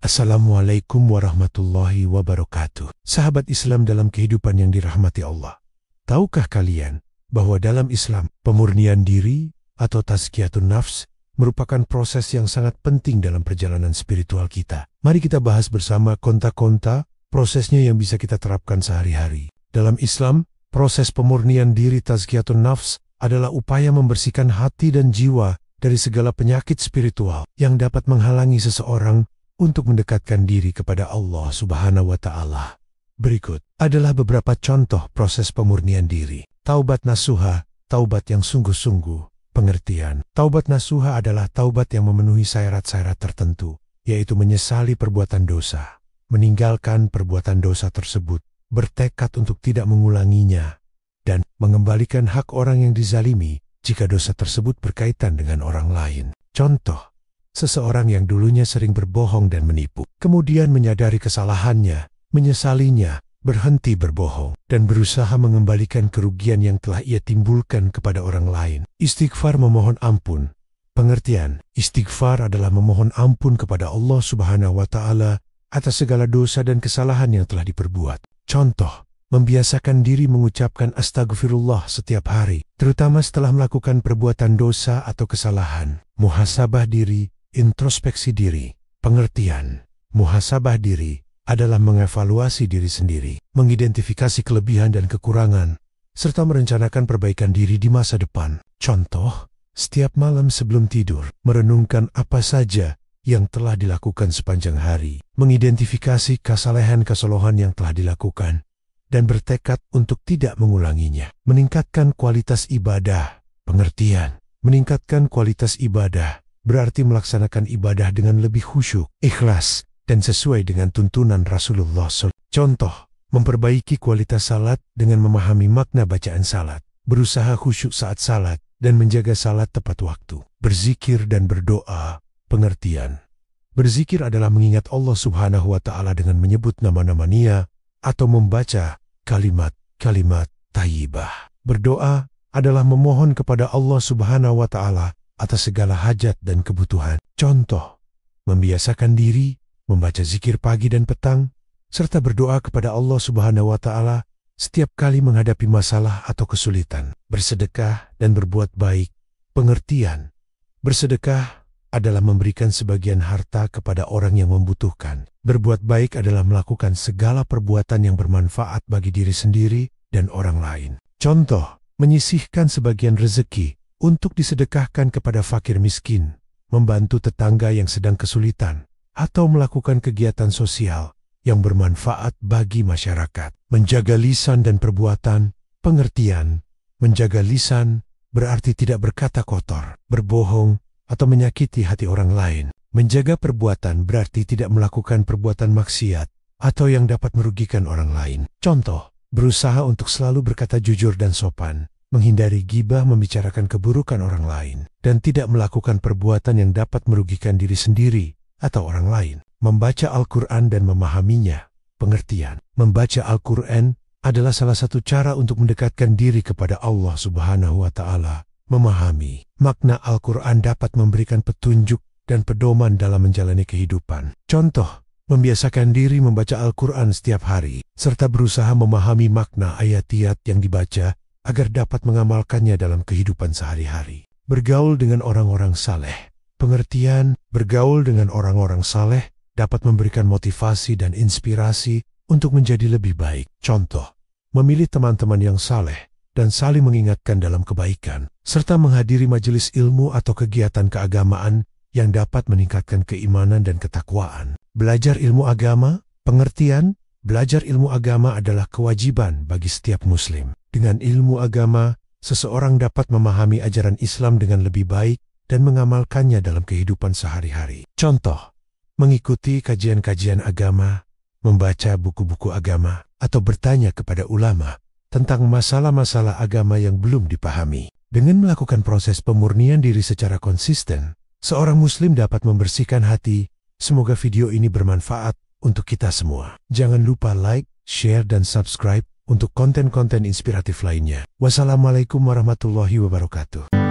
Assalamualaikum warahmatullahi wabarakatuh. Sahabat Islam dalam kehidupan yang dirahmati Allah. Tahukah kalian bahwa dalam Islam, pemurnian diri atau tazkiyatun nafs merupakan proses yang sangat penting dalam perjalanan spiritual kita. Mari kita bahas bersama konta-konta prosesnya yang bisa kita terapkan sehari-hari. Dalam Islam, proses pemurnian diri tazkiyatun nafs adalah upaya membersihkan hati dan jiwa dari segala penyakit spiritual yang dapat menghalangi seseorang untuk mendekatkan diri kepada Allah Subhanahu wa Ta'ala. Berikut adalah beberapa contoh proses pemurnian diri. Taubat nasuha, taubat yang sungguh-sungguh. Pengertian, taubat nasuha adalah taubat yang memenuhi syarat-syarat tertentu, yaitu menyesali perbuatan dosa, meninggalkan perbuatan dosa tersebut, bertekad untuk tidak mengulanginya, dan mengembalikan hak orang yang dizalimi jika dosa tersebut berkaitan dengan orang lain. Contoh, seseorang yang dulunya sering berbohong dan menipu, kemudian menyadari kesalahannya, menyesalinya, berhenti berbohong, dan berusaha mengembalikan kerugian yang telah ia timbulkan kepada orang lain. Istighfar memohon ampun. Pengertian, istighfar adalah memohon ampun kepada Allah Subhanahu wa Ta'ala atas segala dosa dan kesalahan yang telah diperbuat. Contoh, membiasakan diri mengucapkan astagfirullah setiap hari, terutama setelah melakukan perbuatan dosa atau kesalahan. Muhasabah diri, introspeksi diri. Pengertian, muhasabah diri adalah mengevaluasi diri sendiri, mengidentifikasi kelebihan dan kekurangan, serta merencanakan perbaikan diri di masa depan. Contoh, setiap malam sebelum tidur, merenungkan apa saja yang telah dilakukan sepanjang hari, mengidentifikasi kesalahan-kesalahan yang telah dilakukan, dan bertekad untuk tidak mengulanginya. Meningkatkan kualitas ibadah. Pengertian, meningkatkan kualitas ibadah berarti melaksanakan ibadah dengan lebih khusyuk, ikhlas, dan sesuai dengan tuntunan Rasulullah SAW. Contoh, memperbaiki kualitas salat dengan memahami makna bacaan salat, berusaha khusyuk saat salat, dan menjaga salat tepat waktu. Berzikir dan berdoa. Pengertian, berzikir adalah mengingat Allah Subhanahu wa Ta'ala dengan menyebut nama-nama-Nya atau membaca kalimat-kalimat thayyibah. Berdoa adalah memohon kepada Allah Subhanahu wa Ta'ala atas segala hajat dan kebutuhan. Contoh, membiasakan diri membaca zikir pagi dan petang, serta berdoa kepada Allah Subhanahu wa Ta'ala setiap kali menghadapi masalah atau kesulitan. Bersedekah dan berbuat baik. Pengertian, bersedekah adalah memberikan sebagian harta kepada orang yang membutuhkan. Berbuat baik adalah melakukan segala perbuatan yang bermanfaat bagi diri sendiri dan orang lain. Contoh, menyisihkan sebagian rezeki untuk disedekahkan kepada fakir miskin, membantu tetangga yang sedang kesulitan, atau melakukan kegiatan sosial yang bermanfaat bagi masyarakat. Menjaga lisan dan perbuatan. Pengertian, menjaga lisan berarti tidak berkata kotor, berbohong, atau menyakiti hati orang lain. Menjaga perbuatan berarti tidak melakukan perbuatan maksiat atau yang dapat merugikan orang lain. Contoh, berusaha untuk selalu berkata jujur dan sopan, menghindari ghibah, membicarakan keburukan orang lain, dan tidak melakukan perbuatan yang dapat merugikan diri sendiri atau orang lain. Membaca Al-Quran dan memahaminya. Pengertian, membaca Al-Quran adalah salah satu cara untuk mendekatkan diri kepada Allah Subhanahu wa Ta'ala. Memahami makna Al-Quran dapat memberikan petunjuk dan pedoman dalam menjalani kehidupan. Contoh, membiasakan diri membaca Al-Quran setiap hari, serta berusaha memahami makna ayat-ayat yang dibaca agar dapat mengamalkannya dalam kehidupan sehari-hari. Bergaul dengan orang-orang saleh. Pengertian, bergaul dengan orang-orang saleh dapat memberikan motivasi dan inspirasi untuk menjadi lebih baik. Contoh, memilih teman-teman yang saleh dan saling mengingatkan dalam kebaikan, serta menghadiri majelis ilmu atau kegiatan keagamaan yang dapat meningkatkan keimanan dan ketakwaan. Belajar ilmu agama. Pengertian, belajar ilmu agama adalah kewajiban bagi setiap muslim. Dengan ilmu agama, seseorang dapat memahami ajaran Islam dengan lebih baik dan mengamalkannya dalam kehidupan sehari-hari. Contoh, mengikuti kajian-kajian agama, membaca buku-buku agama, atau bertanya kepada ulama tentang masalah-masalah agama yang belum dipahami. Dengan melakukan proses pemurnian diri secara konsisten, seorang muslim dapat membersihkan hati. Semoga video ini bermanfaat untuk kita semua. Jangan lupa like, share, dan subscribe untuk konten-konten inspiratif lainnya. Wassalamualaikum warahmatullahi wabarakatuh.